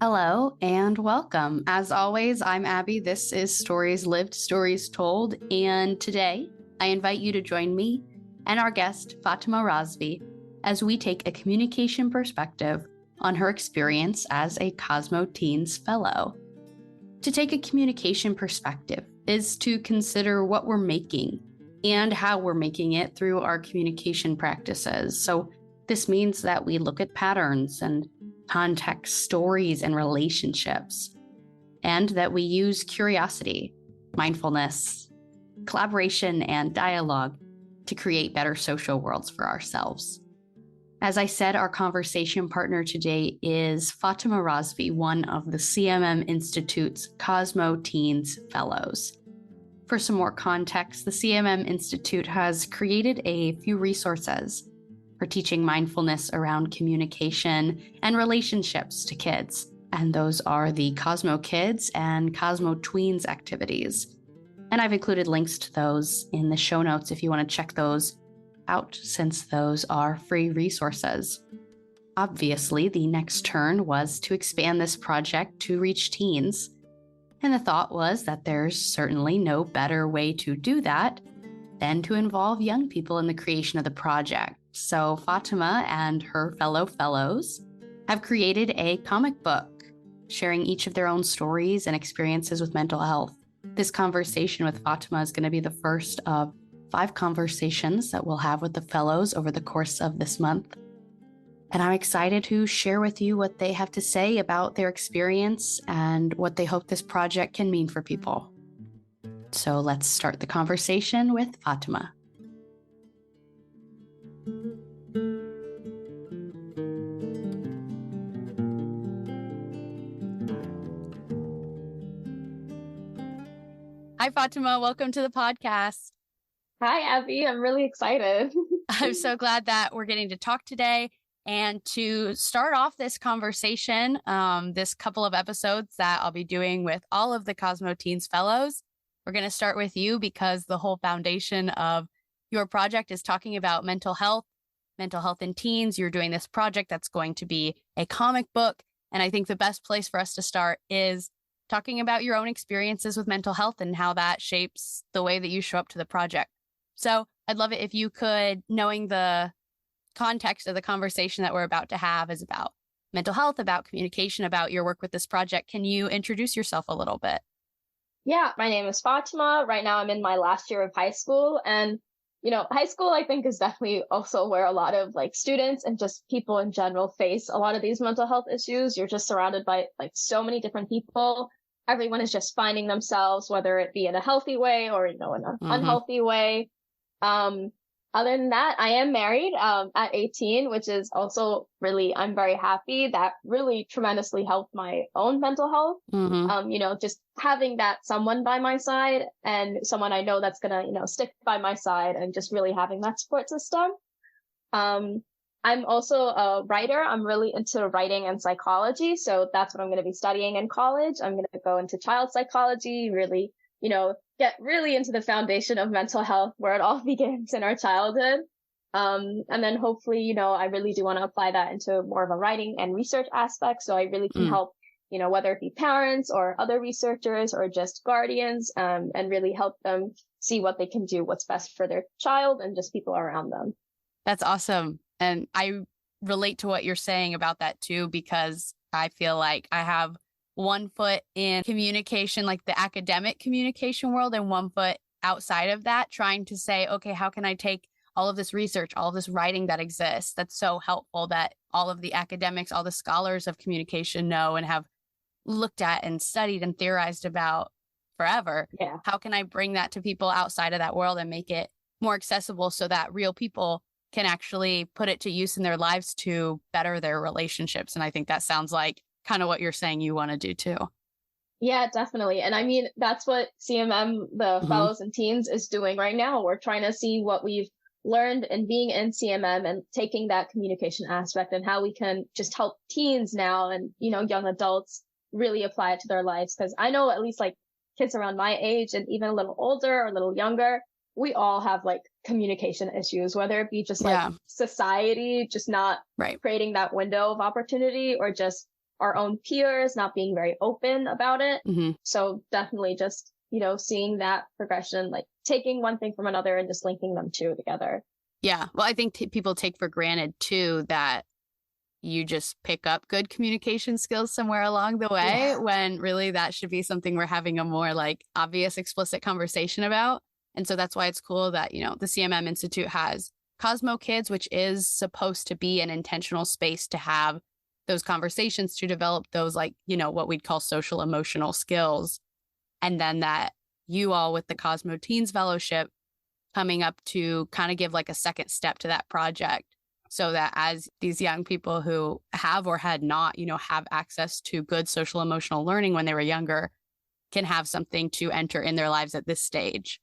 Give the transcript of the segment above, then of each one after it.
Hello and welcome. As always, I'm Abbie. This is Stories Lived, Stories Told. And today, I invite you to join me and our guest, Fatima Razvi, as we take a communication perspective on her experience as a CosmoTeenz Fellow. To take a communication perspective is to consider what we're making and how we're making it through our communication practices. So this means that we look at patterns and context, stories, and relationships, and that we use curiosity, mindfulness, collaboration, and dialogue to create better social worlds for ourselves. As I said, our conversation partner today is Fatima Razvi, one of the CMM Institute's CosmoTeenz Fellows. For some more context, the CMM Institute has created a few resources for teaching mindfulness around communication and relationships to kids. And those are the Cosmo Kids and CosmoTweens activities. And I've included links to those in the show notes if you want to check those out, since those are free resources. Obviously, the next turn was to expand this project to reach teens. And the thought was that there's certainly no better way to do that than to involve young people in the creation of the project. So Fatima and her fellows have created a comic book sharing each of their own stories and experiences with mental health. This conversation with Fatima is going to be the first of 5 conversations that we'll have with the fellows over the course of this month. And I'm excited to share with you what they have to say about their experience and what they hope this project can mean for people. So let's start the conversation with Fatima. Hi, Fatima. Welcome to the podcast. Hi, Abbie. I'm really excited. I'm so glad that we're getting to talk today. And to start off this conversation, this couple of episodes that I'll be doing with all of the CosmoTeenz Fellows, we're going to start with you because the whole foundation of your project is talking about mental health in teens. You're doing this project that's going to be a comic book. And I think the best place for us to start is talking about your own experiences with mental health and how that shapes the way that you show up to the project. So I'd love it if you could, knowing the context of the conversation that we're about to have is about mental health, about communication, about your work with this project. Can you introduce yourself a little bit? Yeah, my name is Fatima. Right now I'm in my last year of high school. And, high school, I think, is definitely also where a lot of students and just people in general face a lot of these mental health issues. You're just surrounded by so many different people. Everyone is just finding themselves, whether it be in a healthy way or, in an unhealthy way. Other than that, I am married at 18, which is also really, I'm very happy. That really tremendously helped my own mental health. Just having that someone by my side and someone I know that's going to, stick by my side and just really having that support system. I'm also a writer. I'm really into writing and psychology. So that's what I'm going to be studying in college. I'm going to go into child psychology, really, get really into the foundation of mental health where it all begins in our childhood. And then hopefully, I really do want to apply that into more of a writing and research aspect. So I really can help, whether it be parents or other researchers or just guardians, and really help them see what they can do, what's best for their child and just people around them. That's awesome. And I relate to what you're saying about that too, because I feel like I have one foot in communication, like the academic communication world, and one foot outside of that, trying to say, okay, how can I take all of this research, all of this writing that exists that's so helpful that all of the academics, all the scholars of communication know and have looked at and studied and theorized about forever. Yeah. How can I bring that to people outside of that world and make it more accessible so that real people can actually put it to use in their lives to better their relationships? And I think that sounds like kind of what you're saying you want to do too. Yeah, definitely. And I mean, that's what CMM, the Fellows and Teens, is doing right now. We're trying to see what we've learned in being in CMM and taking that communication aspect and how we can just help teens now and, young adults really apply it to their lives. Because I know at least kids around my age and even a little older or a little younger, we all have communication issues, whether it be just society just not creating that window of opportunity or just our own peers not being very open about it. Mm-hmm. So definitely just, seeing that progression, like taking one thing from another and just linking them two together. Yeah. Well, I think people take for granted too that you just pick up good communication skills somewhere along the way, when really that should be something we're having a more like obvious, explicit conversation about. And so that's why it's cool that, the CMM Institute has CosmoKids, which is supposed to be an intentional space to have those conversations, to develop those like, what we'd call social emotional skills. And then that you all with the CosmoTeenz Fellowship coming up to kind of give like a second step to that project, so that as these young people who have or had not, have access to good social emotional learning when they were younger, can have something to enter in their lives at this stage.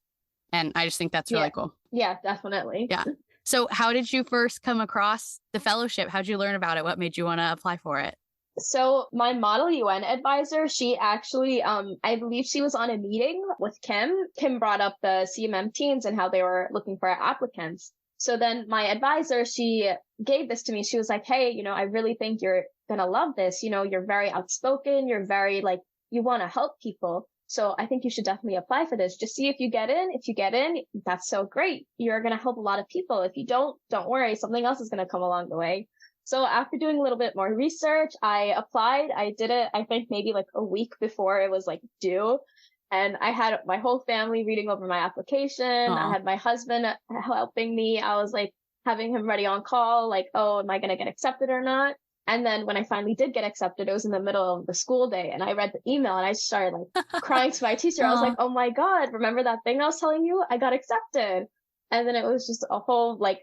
And I just think that's really cool. Yeah, definitely. Yeah. So how did you first come across the fellowship? How'd you learn about it? What made you want to apply for it? So my Model UN advisor, she actually, I believe she was on a meeting with Kim. Kim brought up the CMM teens and how they were looking for applicants. So then my advisor, she gave this to me. She was like, hey, I really think you're going to love this. You're very outspoken. You're very like, you want to help people. So I think you should definitely apply for this. Just see if you get in. If you get in, that's so great. You're going to help a lot of people. If you don't worry. Something else is going to come along the way. So after doing a little bit more research, I applied. I did it, I think maybe like a week before it was like due. And I had my whole family reading over my application. Aww. I had my husband helping me. I was like having him ready on call, like, oh, am I going to get accepted or not? And then when I finally did get accepted, it was in the middle of the school day. And I read the email and I started like crying to my teacher. I was like, oh my God, remember that thing I was telling you? I got accepted. And then it was just a whole like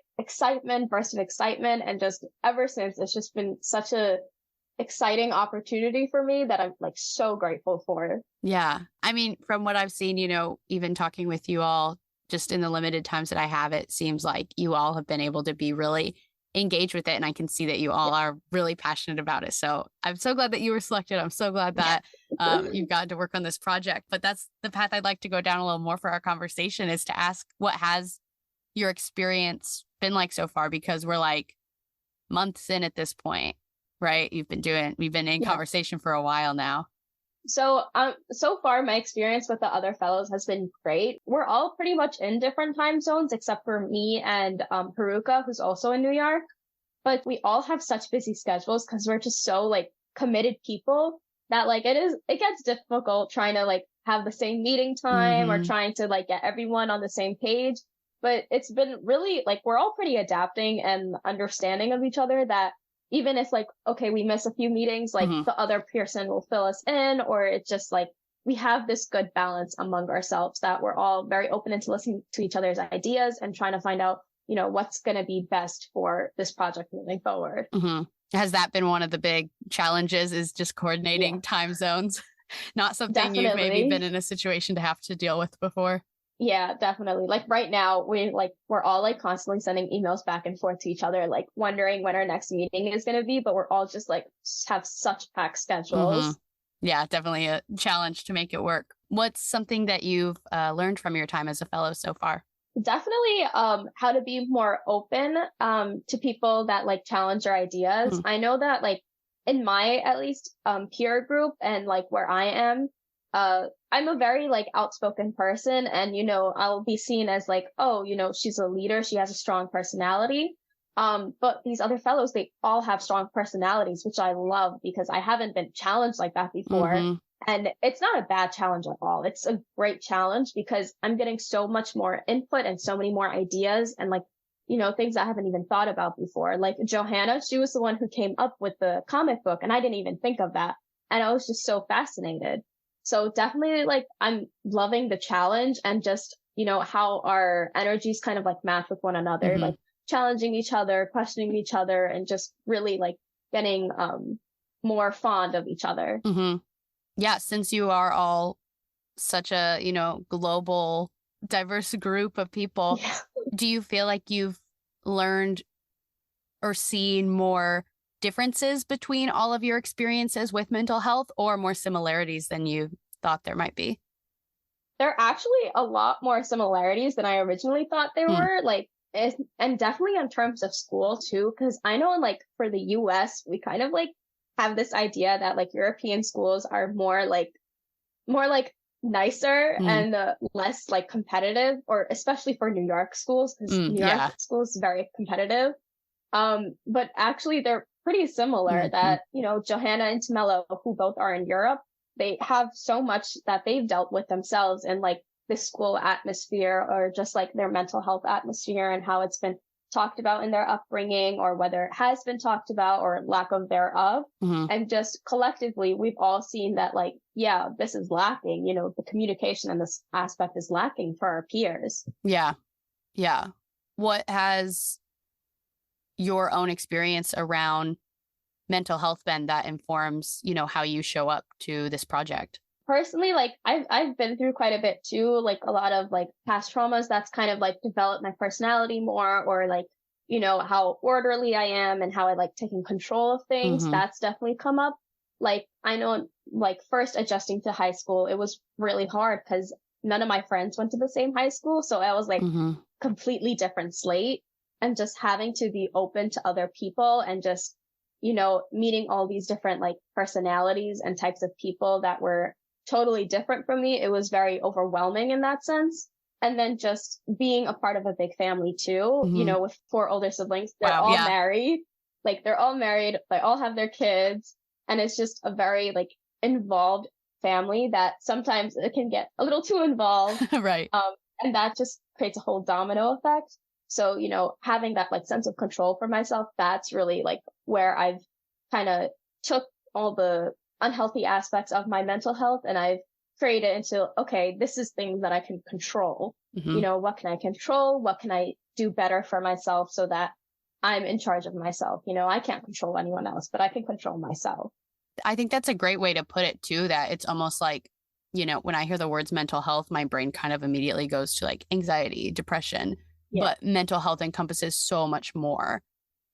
burst of excitement. And just ever since, it's just been such a exciting opportunity for me that I'm like so grateful for. Yeah. I mean, from what I've seen, even talking with you all just in the limited times that I have, it seems like you all have been able to be really engaged with it. And I can see that you all are really passionate about it. So I'm so glad that you were selected. I'm so glad that you've gotten to work on this project. But that's the path I'd like to go down a little more for our conversation, is to ask, what has your experience been like so far? Because we're like months in at this point. Right. We've been in conversation for a while now. So, so far my experience with the other fellows has been great. We're all pretty much in different time zones, except for me and, Haruka, who's also in New York. But we all have such busy schedules because we're just so like committed people that like it gets difficult trying to like have the same meeting time or trying to like get everyone on the same page. But it's been really like, we're all pretty adapting and understanding of each other, that even if like, okay, we miss a few meetings, like the other person will fill us in, or it's just like, we have this good balance among ourselves that we're all very open into listening to each other's ideas and trying to find out, what's going to be best for this project moving forward. Has that been one of the big challenges, is just coordinating time zones? Not something you've maybe been in a situation to have to deal with before? Yeah, definitely. Like right now, we're all like constantly sending emails back and forth to each other, like wondering when our next meeting is going to be, but we're all just like have such packed schedules. Yeah, definitely a challenge to make it work. What's something that you've learned from your time as a fellow so far? Definitely how to be more open to people that like challenge your ideas. I know that like in my at least peer group and like where I am, I'm a very like outspoken person, and I'll be seen as like, oh, she's a leader, she has a strong personality. But these other fellows, they all have strong personalities, which I love because I haven't been challenged like that before. And it's not a bad challenge at all. It's a great challenge because I'm getting so much more input and so many more ideas and like, things I haven't even thought about before. Like Johanna, she was the one who came up with the comic book, and I didn't even think of that. And I was just so fascinated. So definitely like I'm loving the challenge and just, how our energies kind of like match with one another, like challenging each other, questioning each other, and just really like getting more fond of each other. Yeah, since you are all such a, global, diverse group of people, do you feel like you've learned or seen more differences between all of your experiences with mental health, or more similarities than you thought there might be? There are actually a lot more similarities than I originally thought there were, like, and definitely in terms of school too, because I know like for the US, we kind of like have this idea that like European schools are more like nicer and less like competitive, or especially for New York schools, because New York schools is very competitive. But actually they're pretty similar. That, you know, Johanna and Tamello, who both are in Europe, they have so much that they've dealt with themselves in like the school atmosphere, or just like their mental health atmosphere, and how it's been talked about in their upbringing, or whether it has been talked about or lack of thereof. And just collectively, we've all seen that, like, yeah, this is lacking, you know, the communication in this aspect is lacking for our peers. Yeah. Yeah. What has your own experience around mental health been that informs, you know, how you show up to this project? Personally, like I've been through quite a bit too, like a lot of like past traumas that's kind of like developed my personality more, or like, you know, how orderly I am and how I like taking control of things. That's definitely come up. Like, I know, like, first adjusting to high school, it was really hard because none of my friends went to the same high school. So I was like completely different slate, and just having to be open to other people, and just, you know, meeting all these different like personalities and types of people that were totally different from me. It was very overwhelming in that sense. And then just being a part of a big family too, you know, with 4 older siblings, they're all married, like they're all married, they all have their kids. And it's just a very like involved family that sometimes it can get a little too involved. Right. And that just creates a whole domino effect. So, you know, having that like sense of control for myself, that's really like where I've kind of took all the unhealthy aspects of my mental health, and I've created into, okay, this is things that I can control. You know, what can I control? What can I do better for myself so that I'm in charge of myself? You know, I can't control anyone else, but I can control myself. I think that's a great way to put it too, that it's almost like, you know, when I hear the words mental health, my brain kind of immediately goes to like anxiety, depression, but mental health encompasses so much more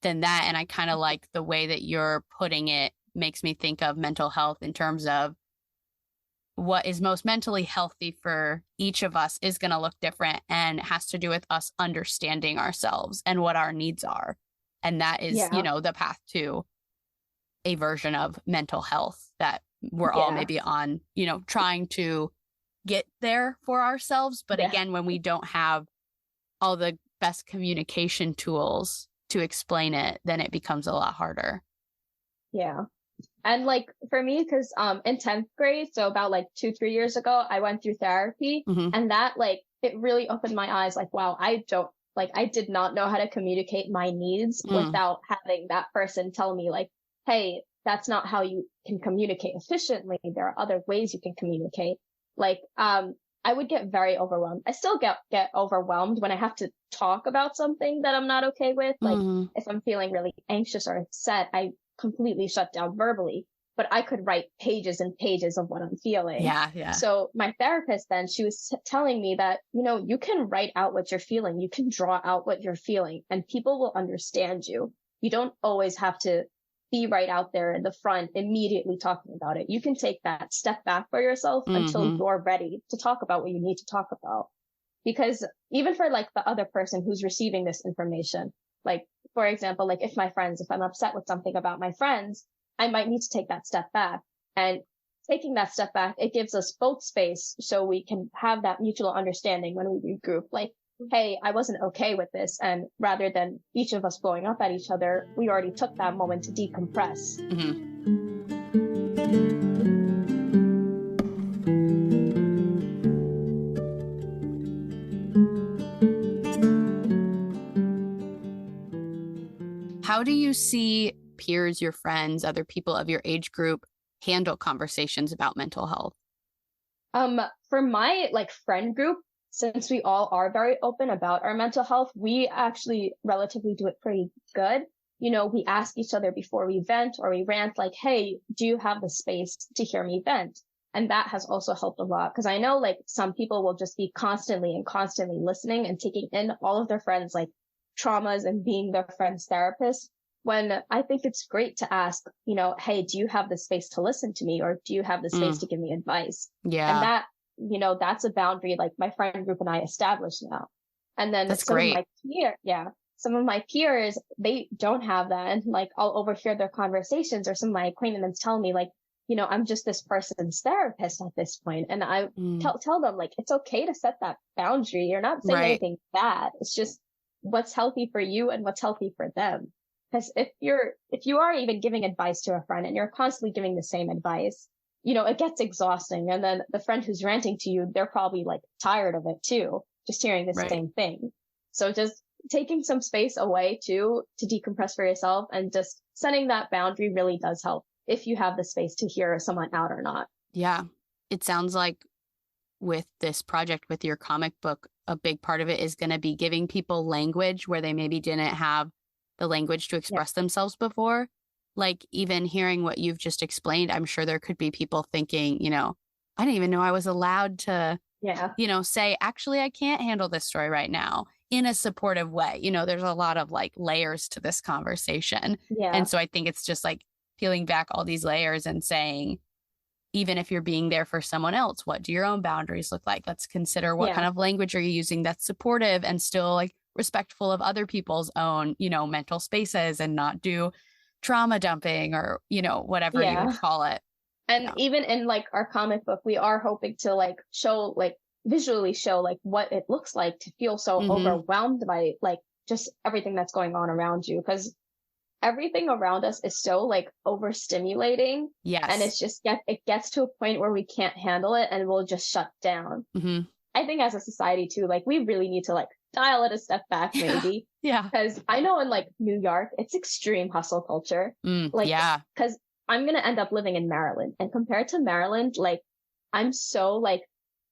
than that. And I kind of like the way that you're putting it makes me think of mental health in terms of what is most mentally healthy for each of us is going to look different, and it has to do with us understanding ourselves and what our needs are. And that is, you know, the path to a version of mental health that we're all maybe on, you know, trying to get there for ourselves. But again, when we don't have all the best communication tools to explain it, then it becomes a lot harder. Yeah. And like for me, because in 10th grade, so about like 2-3 years ago, I went through therapy, and that like it really opened my eyes. Like, wow, I did not know how to communicate my needs without having that person tell me like, hey, that's not how you can communicate efficiently. There are other ways you can communicate. Like, I would get very overwhelmed. I still get overwhelmed when I have to talk about something that I'm not okay with. Like if I'm feeling really anxious or upset, I completely shut down verbally, but I could write pages and pages of what I'm feeling. Yeah. So my therapist then, she was telling me that, you know, you can write out what you're feeling. You can draw out what you're feeling, and people will understand you. You don't always have to be right out there in the front immediately talking about it. You can take that step back for yourself until you're ready to talk about what you need to talk about. Because even for like the other person who's receiving this information, like, for example, like if I'm upset with something about my friends, I might need to take that step back. And taking that step back, it gives us both space so we can have that mutual understanding when we regroup. Like, hey, I wasn't okay with this. And rather than each of us blowing up at each other, we already took that moment to decompress. How do you see peers, your friends, other people of your age group handle conversations about mental health? For my like friend group, since we all are very open about our mental health, we actually relatively do it pretty good. You know, we ask each other before we vent or we rant, like, hey, do you have the space to hear me vent? And that has also helped a lot, because I know like some people will just be constantly listening and taking in all of their friends' like traumas and being their friend's therapist, when I think it's great to ask, you know, hey, do you have the space to listen to me, or do you have the space to give me advice? Yeah. And that, you know, that's a boundary like my friend group and I established now. And then that's great. some of my peers, they don't have that. And like, I'll overhear their conversations, or some of my acquaintances tell me like, I'm just this person's therapist at this point. And I tell them like, it's okay to set that boundary. You're not saying anything bad. It's just what's healthy for you and what's healthy for them. Because if you are even giving advice to a friend and you're constantly giving the same advice, it gets exhausting. And then the friend who's ranting to you, they're probably like tired of it too, just hearing the same thing. So just taking some space away to decompress for yourself, and just setting that boundary really does help, if you have the space to hear someone out or not. Yeah. It sounds like with this project, with your comic book, a big part of it is going to be giving people language where they maybe didn't have the language to express themselves before. Like, even hearing what you've just explained, I'm sure there could be people thinking, I didn't even know I was allowed to, say, actually, I can't handle this story right now, in a supportive way. There's a lot of like layers to this conversation. Yeah. And so I think it's just like peeling back all these layers and saying, even if you're being there for someone else, what do your own boundaries look like? Let's consider what kind of language are you using that's supportive and still like respectful of other people's own, mental spaces, and not do trauma dumping or, whatever you would call it. And even in like our comic book, we are hoping to like show, like visually show like what it looks like to feel so overwhelmed by like just everything that's going on around you. Because everything around us is so like overstimulating. Yes. And it's just it gets to a point where we can't handle it and we'll just shut down. I think as a society too, like we really need to like dial it a step back maybe. Because I know in like New York, it's extreme hustle culture. Because I'm going to end up living in Maryland, and compared to Maryland, like I'm so like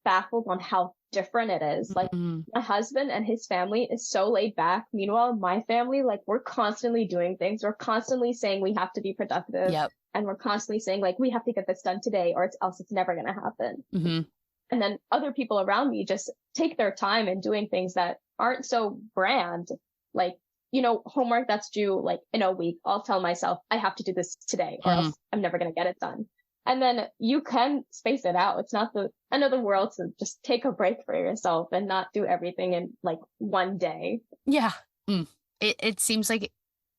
baffled on how different it is. Like my husband and his family is so laid back. Meanwhile, my family, like we're constantly doing things. We're constantly saying we have to be productive. And we're constantly saying like, we have to get this done today, or else it's never going to happen. And then other people around me just take their time in doing things that aren't so grand. Like, homework that's due like in a week, I'll tell myself I have to do this today, or else I'm never going to get it done. And then you can space it out. It's not the end of the world to just take a break for yourself and not do everything in like one day. Yeah. It seems like,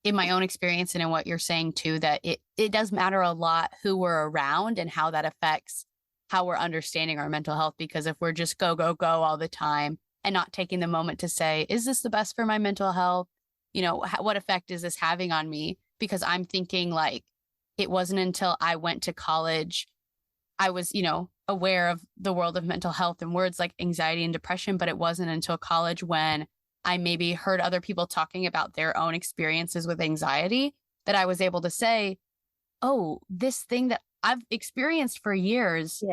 in my own experience and in what you're saying too, that it does matter a lot who we're around and how that affects how we're understanding our mental health. Because if we're just go all the time and not taking the moment to say, is this the best for my mental health? What effect is this having on me? Because I'm thinking like, it wasn't until I went to college, I was, aware of the world of mental health and words like anxiety and depression. But it wasn't until college when I maybe heard other people talking about their own experiences with anxiety that I was able to say, oh, this thing that I've experienced for years,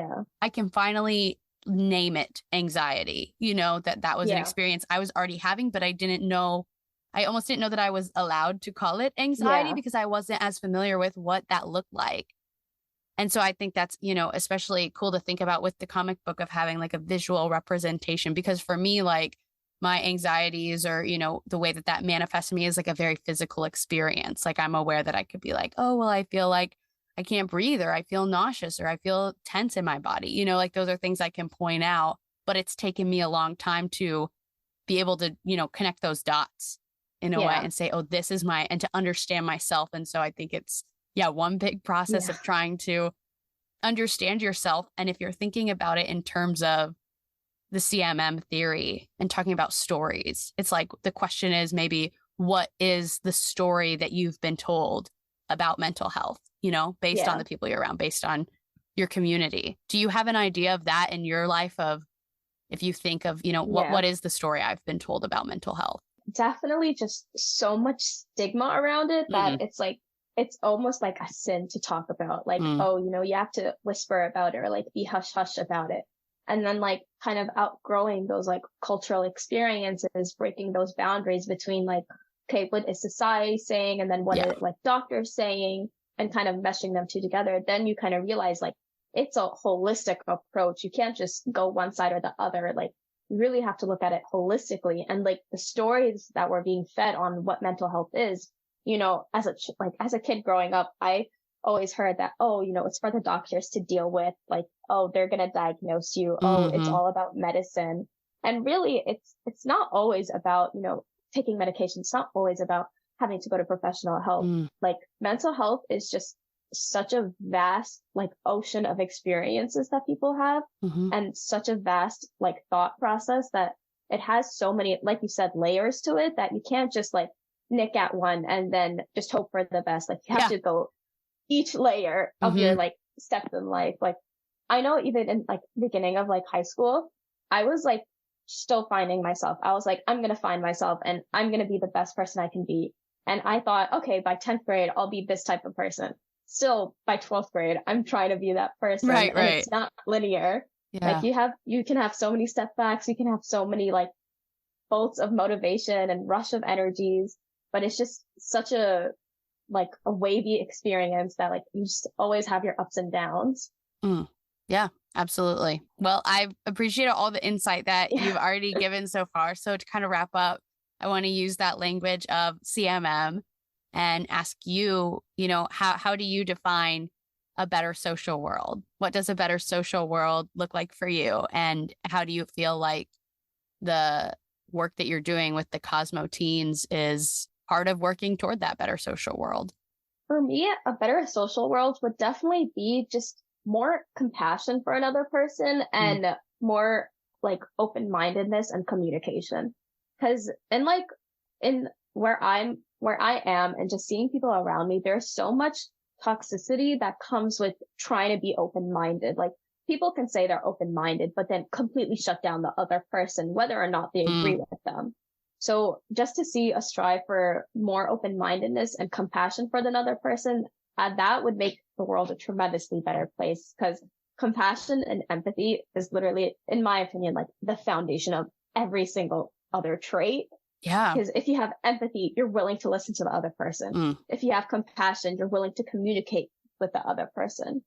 I can finally name it anxiety, that was an experience I was already having, but I almost didn't know that I was allowed to call it anxiety because I wasn't as familiar with what that looked like. And so I think that's, especially cool to think about with the comic book, of having like a visual representation, because for me, like my anxieties or, the way that manifests me is like a very physical experience. Like I'm aware that I could be like, oh, well, I feel like I can't breathe, or I feel nauseous, or I feel tense in my body. Like those are things I can point out, but it's taken me a long time to be able to, connect those dots in a way and say, oh, this is and to understand myself. And so I think it's, one big process of trying to understand yourself. And if you're thinking about it in terms of the CMM theory and talking about stories, it's like the question is maybe, what is the story that you've been told about mental health, based on the people you're around, based on your community? Do you have an idea of that in your life, of if you think of, what is the story I've been told about mental health? Definitely just so much stigma around it that it's like, it's almost like a sin to talk about. Like, oh, you have to whisper about it, or like be hush hush about it. And then like kind of outgrowing those like cultural experiences, breaking those boundaries between like, okay, what is society saying? And then what are like doctors saying, and kind of meshing them two together. Then you kind of realize like, it's a holistic approach. You can't just go one side or the other. Like you really have to look at it holistically. And like the stories that we're being fed on what mental health is, as a kid growing up, I always heard that, oh, it's for the doctors to deal with, like, oh, they're going to diagnose you. Oh, it's all about medicine. And really it's not always about, taking medication. It's not always about having to go to professional help. Like mental health is just such a vast like ocean of experiences that people have and such a vast like thought process that it has so many, like you said, layers to it that you can't just like nick at one and then just hope for the best. Like you have to go each layer of your like steps in life. Like I know even in like beginning of like high school, I was like still finding myself. I was like, I'm going to find myself and I'm going to be the best person I can be. And I thought, okay, by 10th grade, I'll be this type of person. Still by 12th grade, I'm trying to be that person. Right. And it's not linear. Yeah. Like you can have so many setbacks. You can have so many like bolts of motivation and rush of energies, but it's just such a like a wavy experience that like you just always have your ups and downs. Yeah, absolutely. Well, I appreciate all the insight that you've already given so far. So to kind of wrap up, I want to use that language of CMM and ask you, you know, how do you define a better social world? What does a better social world look like for you? And how do you feel like the work that you're doing with the CosmoTeenz is part of working toward that better social world? For me, a better social world would definitely be just more compassion for another person and more like open-mindedness and communication. Because in where I am and just seeing people around me, there's so much toxicity that comes with trying to be open-minded. Like people can say they're open-minded, but then completely shut down the other person, whether or not they agree with them. So just to see a strive for more open-mindedness and compassion for another person, that would make the world a tremendously better place, because compassion and empathy is literally, in my opinion, like the foundation of every single other trait. Yeah. Because if you have empathy, you're willing to listen to the other person. If you have compassion, you're willing to communicate with the other person.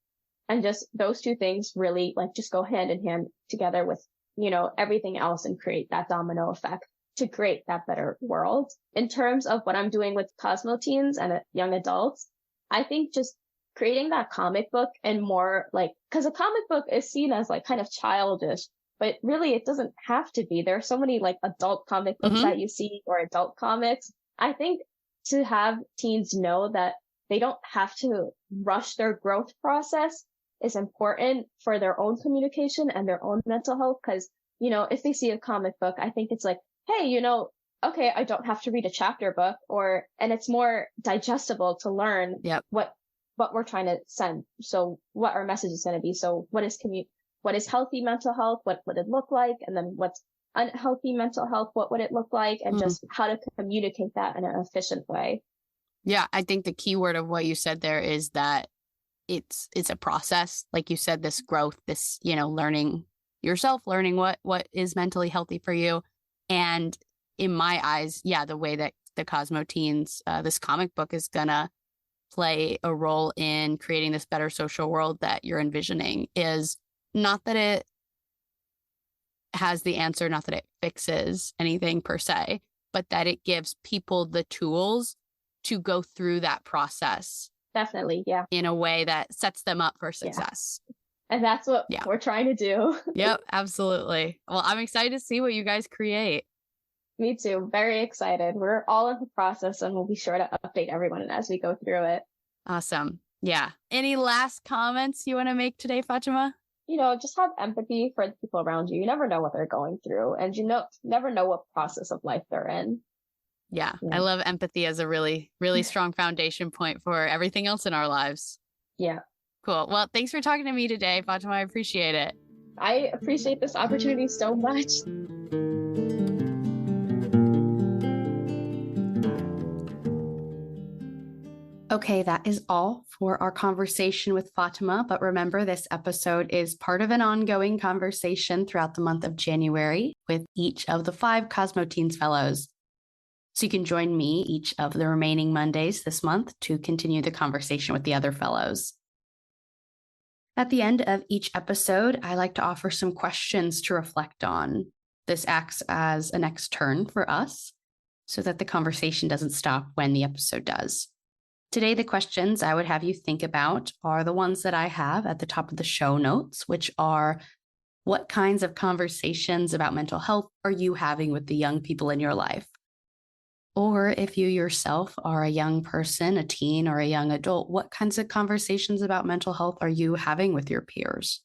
And just those two things really like just go hand in hand together with, you know, everything else and create that domino effect to create that better world. In terms of what I'm doing with CosmoTeenz and young adults, I think just creating that comic book and more like, because a comic book is seen as like kind of childish, but really it doesn't have to be. There are so many like adult comic books that you see or adult comics. I think to have teens know that they don't have to rush their growth process is important for their own communication and their own mental health. Because, you know, if they see a comic book, I think it's like, hey, you know, okay, I don't have to read a chapter book, and it's more digestible to learn what we're trying to send. So what our message is going to be. So what is healthy mental health? What would it look like? And then what's unhealthy mental health? What would it look like? And just how to communicate that in an efficient way. Yeah. I think the key word of what you said there is that it's a process. Like you said, this growth, this, you know, learning yourself, learning what is mentally healthy for you. And in my eyes, yeah, the way that the CosmoTeenz, this comic book is gonna play a role in creating this better social world that you're envisioning is not that it has the answer, not that it fixes anything per se, but that it gives people the tools to go through that process. Definitely, yeah. In a way that sets them up for success. Yeah. And that's what we're trying to do. Yep, absolutely. Well, I'm excited to see what you guys create. Me too. Very excited. We're all in the process and we'll be sure to update everyone as we go through it. Awesome. Yeah. Any last comments you want to make today, Fatima? You know, just have empathy for the people around you. You never know what they're going through, and you never know what process of life they're in. Yeah. I love empathy as a really, really strong foundation point for everything else in our lives. Yeah. Cool. Well, thanks for talking to me today, Fatima. I appreciate it. I appreciate this opportunity so much. Okay, that is all for our conversation with Fatima. But remember, this episode is part of an ongoing conversation throughout the month of January with each of the 5 CosmoTeenz fellows. So you can join me each of the remaining Mondays this month to continue the conversation with the other fellows. At the end of each episode, I like to offer some questions to reflect on. This acts as a next turn for us so that the conversation doesn't stop when the episode does. Today, the questions I would have you think about are the ones that I have at the top of the show notes, which are: what kinds of conversations about mental health are you having with the young people in your life? Or if you yourself are a young person, a teen or a young adult, what kinds of conversations about mental health are you having with your peers?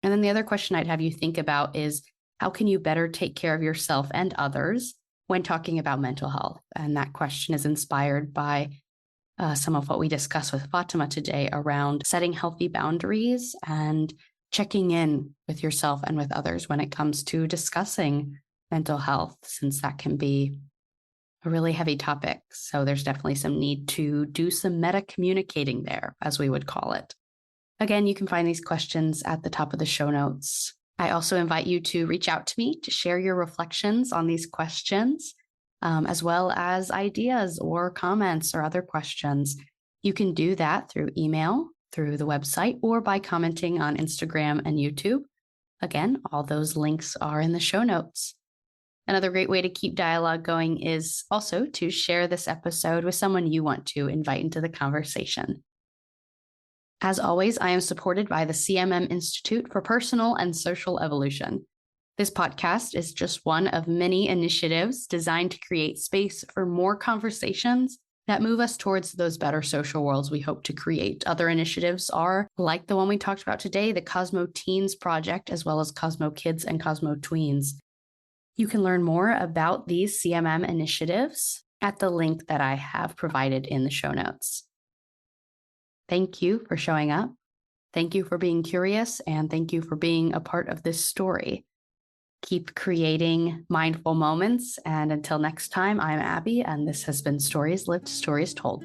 And then the other question I'd have you think about is how can you better take care of yourself and others when talking about mental health? And that question is inspired by some of what we discussed with Fatima today around setting healthy boundaries and checking in with yourself and with others when it comes to discussing mental health, since that can be a really heavy topic. So there's definitely some need to do some meta communicating there, as we would call it. Again, you can find these questions at the top of the show notes. I also invite you to reach out to me to share your reflections on these questions, as well as ideas or comments or other questions. You can do that through email, through the website, or by commenting on Instagram and YouTube. Again, all those links are in the show notes. Another great way to keep dialogue going is also to share this episode with someone you want to invite into the conversation. As always, I am supported by the CMM Institute for Personal and Social Evolution. This podcast is just one of many initiatives designed to create space for more conversations that move us towards those better social worlds we hope to create. Other initiatives are, like the one we talked about today, the CosmoTeenz project, as well as CosmoKids and CosmoTweens. You can learn more about these CMM initiatives at the link that I have provided in the show notes. Thank you for showing up. Thank you for being curious, and thank you for being a part of this story. Keep creating mindful moments, and until next time, I'm Abbie, and this has been Stories Lived, Stories Told.